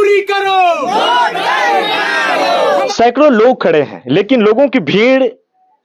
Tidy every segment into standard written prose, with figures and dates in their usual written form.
पूरी करो। सैकड़ों लोग खड़े हैं, लेकिन लोगों की भीड़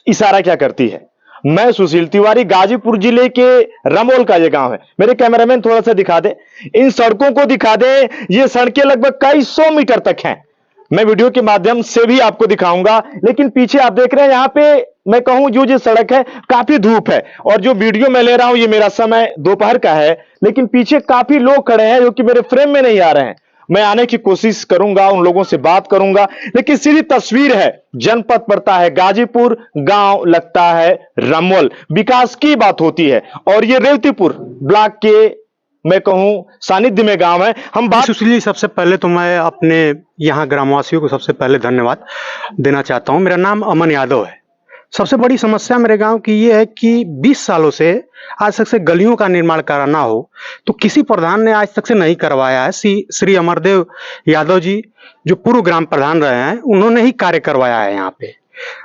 इशारा क्या करती है। मैं सुशील तिवारी, गाजीपुर जिले के रमोल का ये गांव है। मेरे कैमरामैन थोड़ा सा दिखा दे, इन सड़कों को दिखा दे। ये सड़कें लगभग कई 100 मीटर तक हैं। मैं वीडियो के माध्यम से भी आपको दिखाऊंगा, लेकिन पीछे आप देख रहे हैं, यहां पे मैं कहूं जो सड़क है काफी धूप है, और जो वीडियो मैं ले रहा हूं ये मेरा समय दोपहर का है, लेकिन पीछे काफी लोग खड़े हैं जो कि मेरे फ्रेम में नहीं आ रहे हैं। मैं आने की कोशिश करूंगा, उन लोगों से बात करूंगा, लेकिन सीधी तस्वीर है, जनपद पड़ता है गाजीपुर, गांव लगता है रमोल। विकास की बात होती है और ये रेवतीपुर ब्लॉक के मैं कहूं सानिध्य में गांव है। हम बात सुशील जी, सबसे पहले तो मैं अपने यहाँ ग्रामवासियों को सबसे पहले धन्यवाद देना चाहता हूँ। मेरा नाम अमन यादव है। सबसे बड़ी समस्या मेरे गांव की ये है कि 20 सालों से आज तक से गलियों का निर्माण कराना हो तो किसी प्रधान ने आज तक से नहीं करवाया है। श्री अमरदेव यादव जी जो पूर्व ग्राम प्रधान रहे हैं, उन्होंने ही कार्य करवाया है यहाँ पे,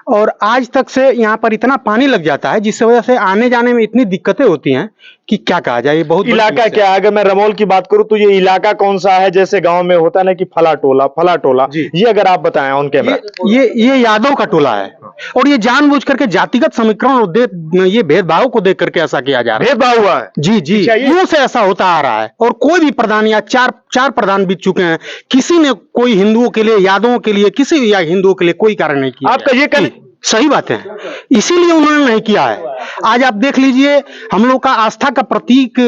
और आज तक से यहाँ पर इतना पानी लग जाता है जिससे वजह से आने जाने में इतनी दिक्कतें होती हैं कि क्या कहा जाए। ये बहुत इलाका क्या है, अगर मैं रमोल की बात करूं तो ये इलाका कौन सा है? जैसे गांव में होता है ना कि फला टोला, ये अगर आप बताएं ऑन कैमरा। ये यादव का टोला है, और ये जानबूझ करके जातिगत समीकरण और ये भेदभाव को देख करके ऐसा किया जा रहा है। भेदभाव हुआ है जी, शुरू से ऐसा होता आ रहा है, और कोई भी प्रधान या चार प्रधान बीत चुके हैं, किसी ने कोई हिंदुओं के लिए, यादवों के लिए, किसी या हिंदुओं के लिए कोई कार्य नहीं किया। आपका ये कहना सही बात है, इसीलिए उन्होंने नहीं किया है। आज आप देख लीजिए, हम लोग का आस्था का प्रतीक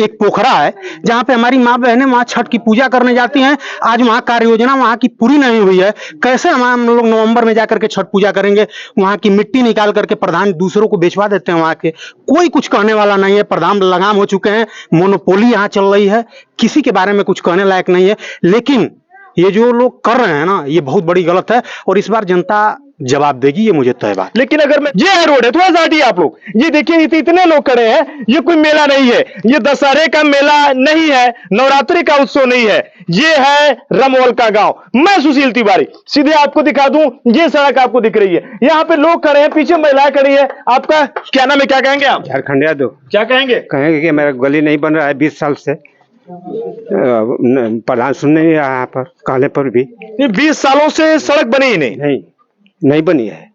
एक पोखरा है जहां पे हमारी माँ बहनें वहां छठ की पूजा करने जाती हैं। आज वहां कार्य योजना वहां की पूरी नहीं हुई है। कैसे हम लोग नवंबर में जाकर के छठ पूजा करेंगे? वहां की मिट्टी निकाल करके प्रधान दूसरों को बेचवा देते हैं। वहां के कोई कुछ कहने वाला नहीं है। प्रधान लगाम हो चुके हैं, मोनोपोली यहाँ चल रही है, किसी के बारे में कुछ कहने लायक नहीं है। लेकिन ये जो लोग कर रहे हैं ना, ये बहुत बड़ी गलत है, और इस बार जनता जवाब देगी, ये मुझे तय बात। लेकिन अगर मैं ये है रोड है, थोड़ा सा हटिए आप लोग। ये देखिए, इतने लोग खड़े हैं, ये कोई मेला नहीं है, ये दशहरे का मेला नहीं है, नवरात्रि का उत्सव नहीं है, ये है रमोल का गांव। मैं सुशील तिवारी सीधे आपको दिखा दूं, ये सड़क आपको दिख रही है, यहाँ पे लोग खड़े हैं, पीछे महिला खड़ी है। आपका क्या नाम है, क्या कहेंगे आप? झारखंड यादव। क्या कहेंगे? कहेंगे कि मेरा गली नहीं बन रहा है 20 साल से, प्रधान सुन नहीं रहा यहाँ पर कहने पर भी। ये 20 सालों से सड़क बनी ही नहीं बनी है,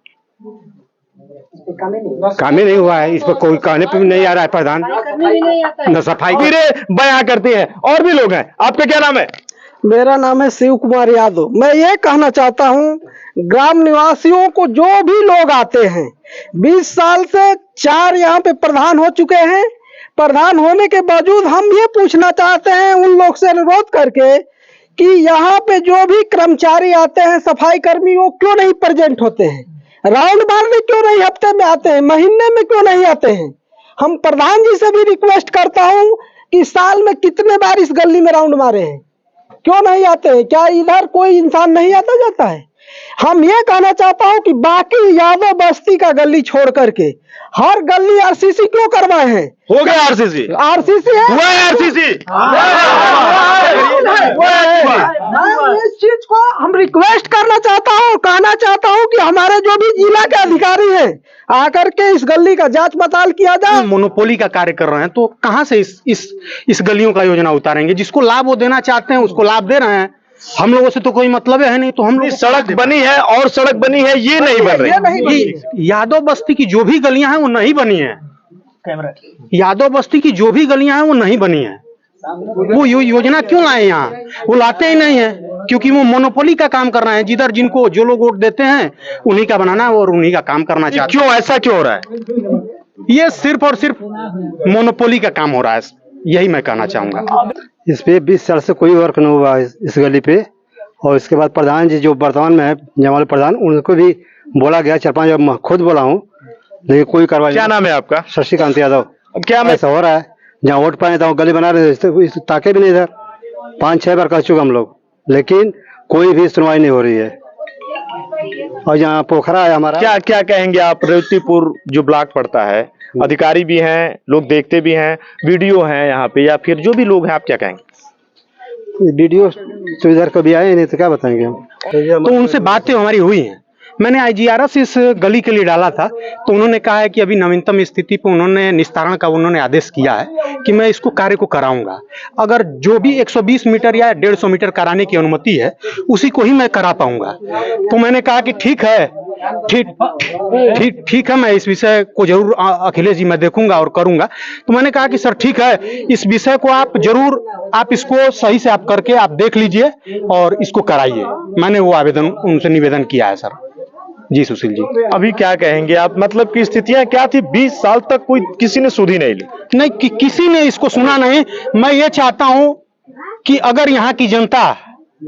काम ही नहीं हुआ है। इस पर कोई कहने पर भी नहीं आ रहा है प्रधान, न सफाई बयां करते हैं। और भी लोग हैं। आपका क्या नाम है? मेरा नाम है शिव कुमार यादव। मैं ये कहना चाहता हूँ, ग्राम निवासियों को जो भी लोग आते हैं, 20 साल से 4 यहाँ पे प्रधान हो चुके हैं। प्रधान होने के बावजूद हम ये पूछना चाहते हैं उन लोग से अनुरोध करके कि यहाँ पे जो भी कर्मचारी आते हैं, सफाई कर्मी, वो क्यों नहीं प्रेजेंट होते हैं? राउंड मारने क्यों नहीं हफ्ते में आते हैं, महीने में क्यों नहीं आते हैं? हम प्रधान जी से भी रिक्वेस्ट करता हूँ कि साल में कितने बार इस गली में राउंड मारे हैं, क्यों नहीं आते हैं? क्या इधर कोई इंसान नहीं आता जाता है? हम ये कहना चाहता हूँ कि बाकी यादव बस्ती का गली छोड़ करके हर गली आरसीसी क्यों करवाए हैं? हो गया आरसीसी है, आरसीसी। इस चीज को हम रिक्वेस्ट करना चाहता हूँ, कहना चाहता हूँ कि हमारे जो भी जिला के अधिकारी हैं, आकर के इस गली का जांच पड़ताल किया जाए। मोनोपोली का कार्य कर रहे हैं तो कहां से इस गलियों का योजना उतारेंगे? जिसको लाभ वो देना चाहते हैं उसको लाभ दे रहे हैं, हम लोगों से तो कोई मतलब है नहीं। तो हम लोग सड़क बनी है और सड़क बनी है, ये नहीं बन रही। यादव बस्ती की जो भी गलियां हैं वो नहीं बनी है। यादव बस्ती की जो भी गलियां हैं वो नहीं बनी है। वो योजना क्यों लाए यहाँ? वो लाते ही नहीं है, क्योंकि वो मोनोपोली का काम कर रहे हैं। जिधर जिनको जो लोग वोट देते हैं उन्हीं का बनाना है और उन्हीं का काम करना चाहते हैं। क्यों ऐसा क्यों हो रहा है? ये सिर्फ और सिर्फ मोनोपोली का काम हो रहा है, यही मैं कहना चाहूंगा। इस पे 20 साल से कोई वर्क नहीं हुआ इस गली पे। और इसके बाद प्रधान जी जो वर्तमान में है, जमाल प्रधान, उनको भी बोला गया 4-5 बार, खुद बोला हूँ, लेकिन कोई कार्रवाई। क्या नाम है आपका? शशिकांत यादव। क्या ऐसा हो रहा है, जहाँ वोट पाए तो गली बना रहे थे, ताके भी नहीं इधर। 5-6 बार कह चुके हम लोग, लेकिन कोई भी सुनवाई नहीं हो रही है। और यहाँ पोखरा है हमारा। क्या कहेंगे आप? रेवतीपुर जो ब्लॉक पड़ता है, अधिकारी भी हैं, लोग देखते भी हैं, वीडियो हैं यहाँ पे, या फिर जो भी लोग हैं, आप क्या कहेंगे? वीडियो तो इधर कभी आए नहीं तो क्या बताएंगे हम? तो उनसे बातें हमारी हुई हैं, मैंने IGRS इस गली के लिए डाला था, तो उन्होंने कहा है कि अभी नवीनतम स्थिति पर उन्होंने निस्तारण का उन्होंने आदेश किया है कि मैं इसको कार्य को कराऊंगा। अगर जो भी 120 मीटर या 150 मीटर कराने की अनुमति है उसी को ही मैं करा पाऊंगा। तो मैंने कहा कि ठीक है, ठीक है, मैं इस विषय को जरूर अखिलेश जी मैं देखूंगा और करूंगा। तो मैंने कहा कि सर ठीक है, इस विषय को आप जरूर आप इसको सही से आप करके आप देख लीजिए और इसको कराइए। मैंने वो आवेदन उनसे निवेदन किया है सर। जी सुशील जी, अभी क्या कहेंगे आप, मतलब की स्थितियां क्या थी? 20 साल तक कोई किसी ने सुध ही नहीं ली। नहीं किसी ने इसको सुना नहीं। मैं ये चाहता हूं कि अगर यहाँ की जनता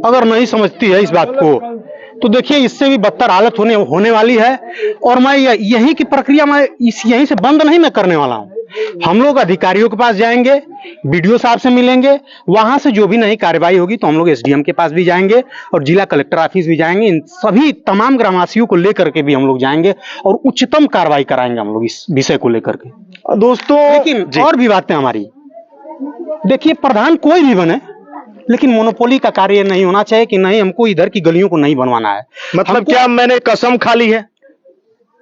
अगर नहीं समझती है इस बात को, तो देखिए इससे भी बदतर हालत होने वाली है। और मैं यही की प्रक्रिया मैं यहीं से बंद नहीं मैं करने वाला हूं। हम लोग अधिकारियों के पास जाएंगे, BDO साहब से मिलेंगे, वहां से जो भी नई कार्रवाई होगी तो हम लोग SDM के पास भी जाएंगे और जिला कलेक्टर ऑफिस भी जाएंगे। इन सभी तमाम ग्रामवासियों को लेकर के भी हम लोग जाएंगे और उच्चतम कार्रवाई कराएंगे हम लोग इस विषय को लेकर के। दोस्तों लेकिन और भी बातें हमारी, देखिए प्रधान कोई भी बने, लेकिन मोनोपोली का कार्य नहीं होना चाहिए कि नहीं हमको इधर की गलियों को नहीं बनवाना है। मतलब क्या मैंने कसम खा ली है?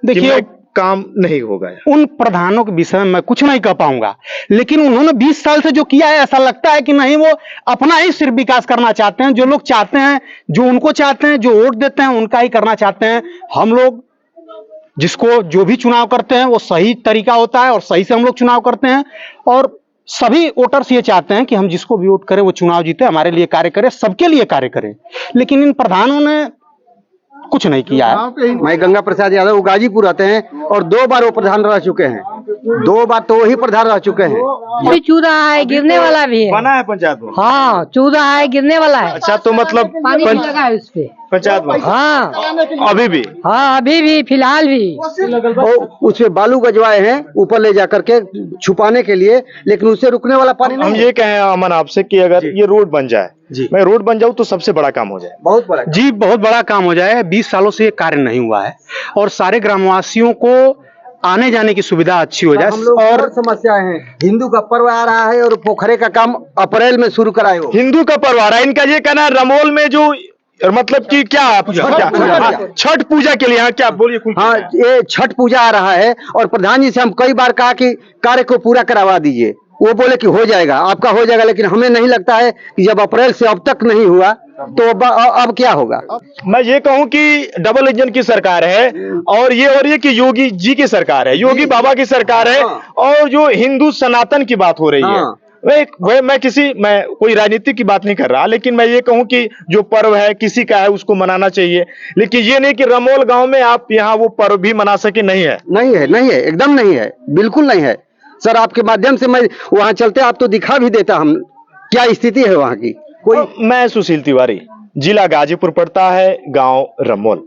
देखिए काम नहीं होगा। उन प्रधानों के विषय में मैं कुछ नहीं कह पाऊंगा, लेकिन उन्होंने 20 साल से जो किया है ऐसा लगता है कि नहीं वो अपना ही सिर्फ विकास करना चाहते हैं। जो लोग चाहते हैं, जो उनको चाहते हैं, जो वोट देते हैं उनका ही करना चाहते हैं। हम लोग जिसको जो भी चुनाव करते हैं वो सही तरीका होता है और सही से हम लोग चुनाव करते हैं। और सभी वोटर्स ये चाहते हैं कि हम जिसको भी वोट करें वो चुनाव जीते, हमारे लिए कार्य करे, सबके लिए कार्य करे। लेकिन इन प्रधानों ने कुछ नहीं किया है। मैं गंगा प्रसाद यादव गाजीपुर आते हैं और 2 बार वो प्रधान रह चुके हैं। 2 बार तो वही प्रधान रह चुके हैं। अभी चूदा है, गिरने वाला भी है। बना है पंचायत में? हाँ चूदा है, गिरने वाला है। अच्छा, तो मतलब पानी भी लगा है उस पे पंचायत में? हाँ अभी भी? हाँ अभी भी, फिलहाल भी। उससे बालू गजवाए हैं ऊपर ले जाकर के छुपाने के लिए, लेकिन उससे रुकने वाला पानी हम नहीं। ये कहें अमन आपसे कि अगर ये रोड बन जाए, मैं रोड बन जाऊं तो सबसे बड़ा काम हो जाए। बहुत बड़ा जी, बहुत बड़ा काम हो जाए। 20 सालों से ये कार्य नहीं हुआ है और सारे ग्रामवासियों को आने जाने की सुविधा अच्छी हो जाए। हम लोग और समस्याएं हैं। हिंदू का पर्व आ रहा है और पोखरे का काम अप्रैल में शुरू कराए हो। हिंदू का पर्व आ रहा है, इनका ये कहना है रमोल में जो मतलब कि क्या छठ पूजा के लिए, हाँ क्या बोलिए? हाँ, ये छठ पूजा आ रहा है और प्रधान जी से हम कई बार कहा कि कार्य को पूरा करवा दीजिए। वो बोले कि हो जाएगा, आपका हो जाएगा, लेकिन हमें नहीं लगता है कि जब अप्रैल से अब तक नहीं हुआ तो अब क्या होगा। मैं ये कहूं कि डबल इंजन की सरकार है और ये हो रही है कि योगी जी की सरकार है, योगी बाबा की सरकार है। और जो हिंदू सनातन की बात हो रही है, मैं कोई राजनीति की बात नहीं कर रहा, लेकिन मैं ये कहूं कि जो पर्व है किसी का है उसको मनाना चाहिए। लेकिन ये नहीं कि रमोल गांव में आप यहाँ वो पर्व भी मना सके, नहीं है। नहीं है, नहीं है, एकदम नहीं है, बिल्कुल नहीं है सर। आपके माध्यम से मैं वहां चलते आप तो दिखा भी देता हम क्या स्थिति है वहां की। मैं सुशील तिवारी, जिला गाजीपुर पड़ता है, गांव रमोल।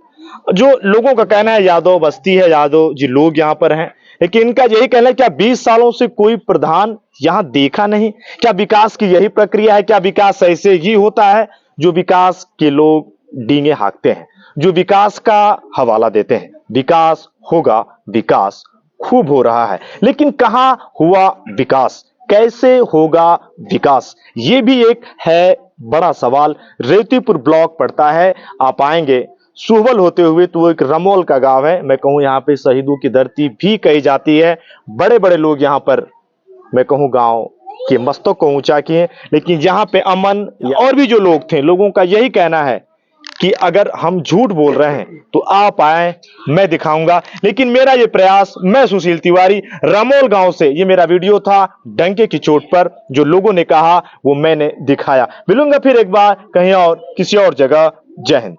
जो लोगों का कहना है यादव बस्ती है, यादव जी लोग यहाँ पर हैं, लेकिन इनका यही कहना है क्या 20 सालों से कोई प्रधान यहाँ देखा नहीं? क्या विकास की यही प्रक्रिया है? क्या विकास ऐसे ही होता है? जो विकास के लोग डींगे हाँकते हैं, जो विकास का हवाला देते हैं, विकास होगा, विकास खूब हो रहा है, लेकिन कहां हुआ विकास, कैसे होगा विकास, ये भी एक है बड़ा सवाल। रेवतीपुर ब्लॉक पड़ता है, आप आएंगे सुहबल होते हुए तो वो एक रमोल का गांव है। मैं कहूं यहाँ पे शहीदों की धरती भी कही जाती है। बड़े बड़े लोग यहाँ पर मैं कहूं गांव के मस्तक को ऊंचा किए, लेकिन यहाँ पे अमन और भी जो लोग थे, लोगों का यही कहना है कि अगर हम झूठ बोल रहे हैं तो आप आए, मैं दिखाऊंगा। लेकिन मेरा ये प्रयास, मैं सुशील तिवारी, रमोल गांव से, ये मेरा वीडियो था डंके की चोट पर। जो लोगों ने कहा वो मैंने दिखाया। मिलूंगा फिर एक बार कहीं और किसी और जगह। जय हिंद।